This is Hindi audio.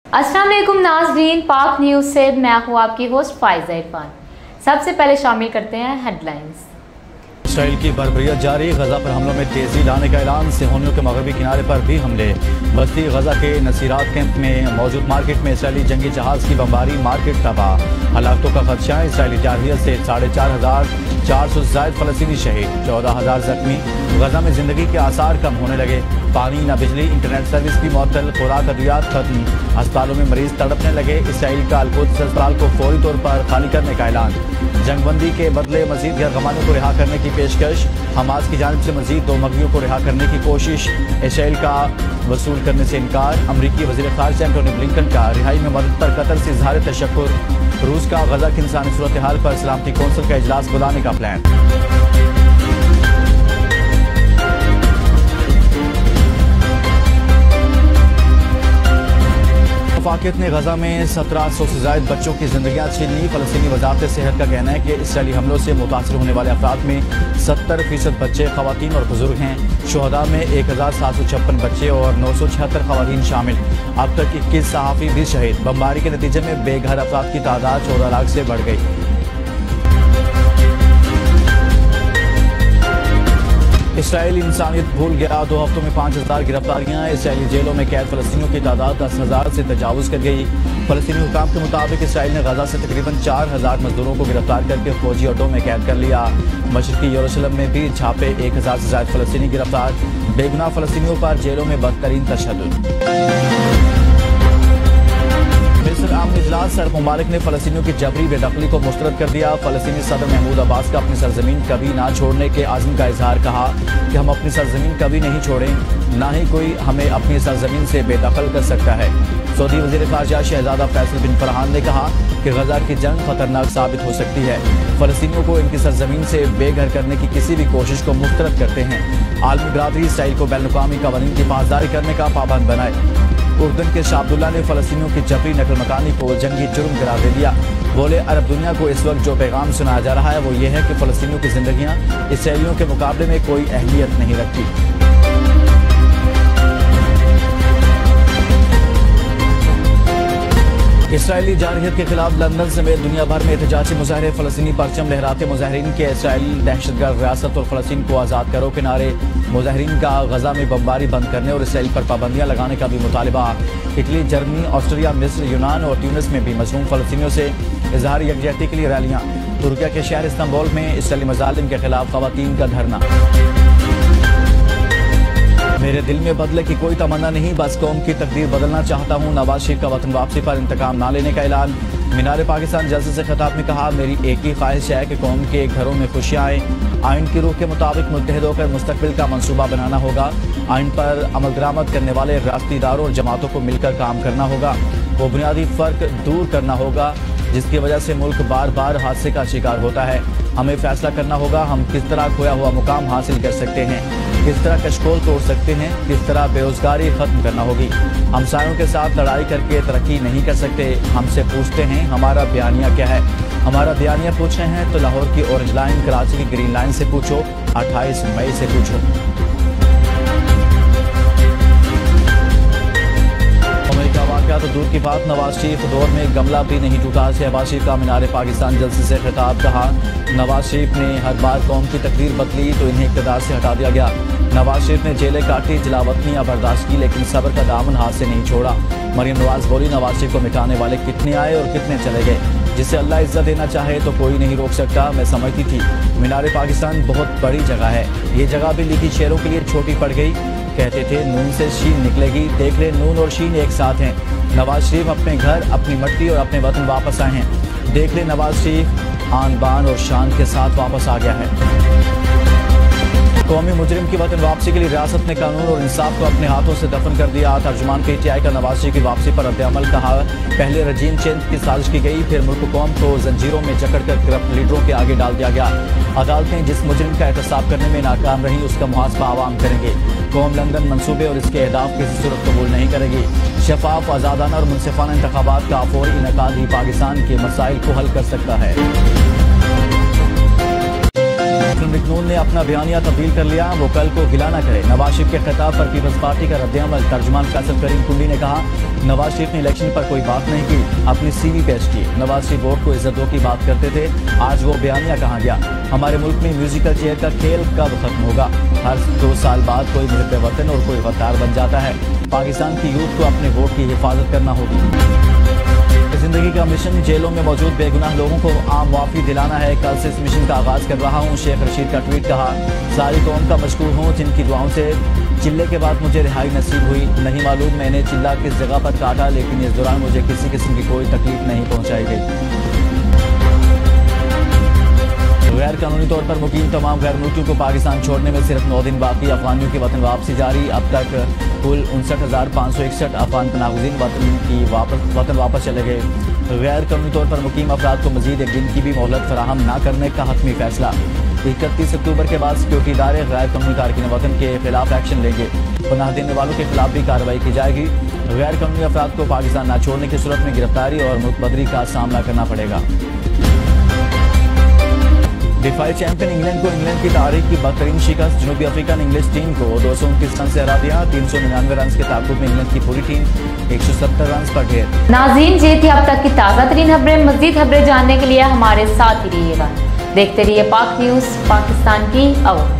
अस्सलाम वालेकुम नाज़रीन, पाक न्यूज़ से मैं हूँ आपकी होस्ट फाइज़ा इरफान। सबसे पहले शामिल करते हैं हेडलाइंस। इसराइल की बर्बरियत जारी, गजा पर हमलों में तेजी लाने का ऐलान, सिहोनियों के मगरबी किनारे पर भी हमले। बस्ती गजा के नसीरात कैंप में मौजूद मार्केट में इसराइली जंगी जहाज की बमबारी, मार्केट तबाह। हलाकतों का खदशा, इसराइली जारहियत से 4,500 से ज़ायद फलस्तीनी शहीद, 14,000 जख्मी। गजा में जिंदगी के आसार कम होने लगे, पानी न बिजली, इंटरनेट सर्विस भी मुअत्तल, खुराक अद्वियात खत्म, अस्पतालों में मरीज तड़पने लगे। इसराइल का अल-कुद्स अस्पताल को फौरी तौर पर खाली करने का ऐलान। जंगबंदी के बदले मजीद गैरगमानों को रिहा करने की पेशकश, हमास की जानिब से मजीद 2 मगवियों को रिहा करने की कोशिश। इसराइल का वसूल करने से इनकार, अमरीकी वज़ीर ख़ारिजा एंटोनी ब्लिंकन का रिहाई में मदद पर कतर से इज़हार तशक्कुर। रूस का गजा की इंसानी सूरत हाल पर सलामती कौंसिल का इजलास बुलाने का प्लान। वफाकियत ने गजा में 1700 से ज़ायद बच्चों की जिंदगियां छीन ली। फलस्तीनी वज़ारत सेहत का कहना है कि इसराइली हमलों से मुतासर होने वाले अफराद में 70% बच्चे, ख़वातीन और बुजुर्ग हैं। शुहदा में 1756 बच्चे और 976 ख़वातीन शामिल। अब तक 21 सहाफ़ी भी शहीद। बमबारी के नतीजे में बेघर अफराद की तादाद 14 लाख से बढ़ गई। इसराइल इंसानियत भूल गया, 2 हफ्तों में 5000 गिरफ्तारियां। इसराइली जेलों में कैद फलस्तीनियों की तादाद 10,000 से तजावुज़ कर गई। फलस्तीनी हुकाम के मुताबिक इसराइल ने गजा से तकरीबन 4000 मजदूरों को गिरफ्तार करके फौजी अड्डों में कैद कर लिया। मशरकी यरूशलेम में भी छापे, 1000 से ज़ायद फलस्तीनी गिरफ्तार। बेगुनाह फलस्तीनियों पर जेलों में बदतरीन तशद्दुद। आम इजलास, अरब ममालिक ने फलस्तीनियों की जबरी बेदखली को मुस्तरद कर दिया। फलस्तीनी सदर महमूद अब्बास का अपनी सरजमीन कभी ना छोड़ने के आज़म का इजहार, कहा कि हम अपनी सरजमीन कभी नहीं छोड़ें, ना ही कोई हमें अपनी सरजमीन से बेदखल कर सकता है। सऊदी वज़ीर ख़ारिजा शहज़ादा फैसल बिन फरहान ने कहा कि गजा की जंग खतरनाक साबित हो सकती है। फलस्तीनियों को इनकी सरजमीन से बेघर करने की किसी भी कोशिश को मुस्तरद करते हैं। आलमी बरादरी इसराइल को बैनुल-अक़वामी क़वानीन की पासदारी करने का पाबंद बनाए। उर्दन के शाह अब्दुल्ला ने फलस्तीनियों की जबरी नकल मकानी को जंगी जुर्म करार दे दिया। बोले, अरब दुनिया को इस वक्त जो पैगाम सुनाया जा रहा है वो ये है कि फलस्तीनियों की जिंदगियां इसराइलियों के मुकाबले में कोई अहमियत नहीं रखती। इसराइली जारहियत के खिलाफ लंदन समेत दुनिया भर में एहतजाजी मुजाहरे, फलस्तीनी परचम लहराते मुजाहरीन के इसराइल दहशतगर्द रियासत और फलस्तीन को आज़ाद करो के नारे। मुजाहरीन का गजा में बमबारी बंद करने और इसराइल पर पाबंदियां लगाने का भी मुतालबा। इटली, जर्मनी, ऑस्ट्रिया, मिस्र, यूनान और ट्यूनिस में भी मजलूम फलस्तीनियों से इजहार यकजहती के लिए रैलियां। तुर्किया के शहर इस्तांबुल में इसराइली मज़ालिम के खिलाफ ख़वातीन का धरना। मेरे दिल में बदले की कोई तमन्ना नहीं, बस कौम की तकदीर बदलना चाहता हूँ। नवाज शरीफ का वतन वापसी पर इंतकाम ना लेने का ऐलान। मीनार पाकिस्तान जलसे से खिताब में कहा, मेरी एक ही ख्वाहिश है कि कौम के घरों में खुशियाँ आएँ। आइन की रूह के मुताबिक मुत्तहिद होकर मुस्तकबिल का मंसूबा बनाना होगा। आइन पर अमल दरामद करने वाले रियासती इदारों और जमातों को मिलकर काम करना होगा। वो बुनियादी फ़र्क दूर करना होगा जिसकी वजह से मुल्क बार बार हादसे का शिकार होता है। हमें फैसला करना होगा हम किस तरह खोया हुआ मुकाम हासिल कर सकते हैं, किस तरह कशकोल तोड़ सकते हैं, किस तरह बेरोजगारी खत्म करना होगी। हमसायों के साथ लड़ाई करके तरक्की नहीं कर सकते। हमसे पूछते हैं हमारा बयानिया क्या है। हमारा बयानिया पूछ रहे हैं तो लाहौर की ऑरेंज लाइन, कराची की ग्रीन लाइन से पूछो, 28 मई से पूछो। तो दूर की बात, नवाज शरीफ दौर में गमला भी नहीं टूटा। शहबाज शरीफ का मीनार पाकिस्तान जलसे से खिताब, कहा नवाज शरीफ ने हर बार कौम की तकदीर बदली तो इन्हें इक़्तिदार से हटा दिया गया। नवाज शरीफ ने जेलें काटी, जलावतनियाँ बर्दाश्त की, लेकिन सब्र का दामन हाथ से नहीं छोड़ा। मरियम नवाज बोली, नवाज शरीफ को मिटाने वाले कितने आए और कितने चले गए। जिसे अल्लाह इज्जत देना चाहे तो कोई नहीं रोक सकता। मैं समझती थी मीनार पाकिस्तान बहुत बड़ी जगह है, ये जगह भी लिखी शेरों के लिए छोटी पड़ गई। कहते थे नून से शीन निकलेगी, देख ले नून और शीन एक साथ हैं। नवाज शरीफ अपने घर, अपनी मट्टी और अपने वतन वापस आए हैं। देख ले नवाज शरीफ आन बान और शान के साथ वापस आ गया है। कौमी मुजरिम की वतन वापसी के लिए रियासत ने कानून और इंसाफ को अपने हाथों से दफन कर दिया। तर्जुमान PTI का नवाज शरीफ की वापसी पर रद्द-ए-अमल, कहा पहले रजीम चेंज की साजिश की गई, फिर मुल्क कौम को जंजीरों में जकड़ कर करप्ट लीडरों के आगे डाल दिया गया। अदालतें जिस मुजरिम का एहतसाब करने में नाकाम रही उसका मुहासबा आवाम करेंगे। कौम लंदन मंसूबे और इसके अहदाफ किसी सूरत कबूल नहीं करेगी। शफाफ, आज़ादाना और मुनसिफाना इंतखाबात का फौरी इनेकाद ही पाकिस्तान के मसाइल को हल कर सकता है। मखनून ने अपना बयानिया तब्दील कर लिया, वो कल को गिला न करे। नवाज शरीफ के खिताब पर पीपल्स पार्टी का रद्द-ए-अमल। तर्जुमान कासिम करीम कुंडी ने कहा, नवाज शरीफ ने इलेक्शन पर कोई बात नहीं की, अपनी सीवी पेश की। नवाज शरीफ वोट को इज्जत दो की बात करते थे, आज वो बयानिया कहाँ गया? हमारे मुल्क में म्यूजिकल चेयर का खेल कब खत्म होगा? हर 2 साल बाद कोई मुहब्बे वतन और कोई गद्दार बन जाता है। पाकिस्तान की यूथ को अपने वोट की हिफाजत करना होगी। जिंदगी का मिशन जेलों में मौजूद बेगुनाह लोगों को आम मुआफी दिलाना है। कल से इस मिशन का आगाज कर रहा हूँ। शेख रशीद का ट्वीट। कहा, सारी कौम का मशकूर हूँ जिनकी दुआओं से चिल्ले के बाद मुझे रिहाई नसीब हुई। नहीं मालूम मैंने चिल्ला किस जगह पर काटा, लेकिन इस दौरान मुझे किसी किस्म की कोई तकलीफ नहीं पहुँचाई गई। गैर कानूनी तौर पर मुकीम तमाम गैर मुल्कियों को पाकिस्तान छोड़ने में सिर्फ 9 दिन बाकी। अफगानियों की वतन वापसी जारी। अब तक कुल 59,561 अफगान पनाहगज़ीन वतन वापस चले गए। गैर कानूनी तौर पर मुकीम अफराद को मजीद एक दिन की भी मोहलत फराहम न करने का हतमी फैसला। 31 अक्टूबर के बाद सिक्योरिटी इदारे गैर कानूनी तारकीन वतन के खिलाफ एक्शन लेंगे। पनाह देने वालों के खिलाफ भी कार्रवाई की जाएगी। गैर कानूनी अफराद को पाकिस्तान न छोड़ने की सूरत में गिरफ्तारी और मुल्क बदरी का सामना करना पड़ेगा। डिफाई चैंपियन इंग्लैंड को इंग्लैंड की तारीख की बदतरीन शिकस्त। जनूबी अफ्रीका ने इंग्लिश टीम को 229 रन से हरा दिया। 399 रन के ताकुब में इंग्लैंड की पूरी टीम 170 रन पर ढेर। नाज़रीन, ये थी अब तक की ताज़ा तरीन खबरें। मज़ीद खबरें जानने के लिए हमारे साथ ही रहिएगा। देखते रहिए पाक न्यूज़, पाकिस्तान की आवाज़।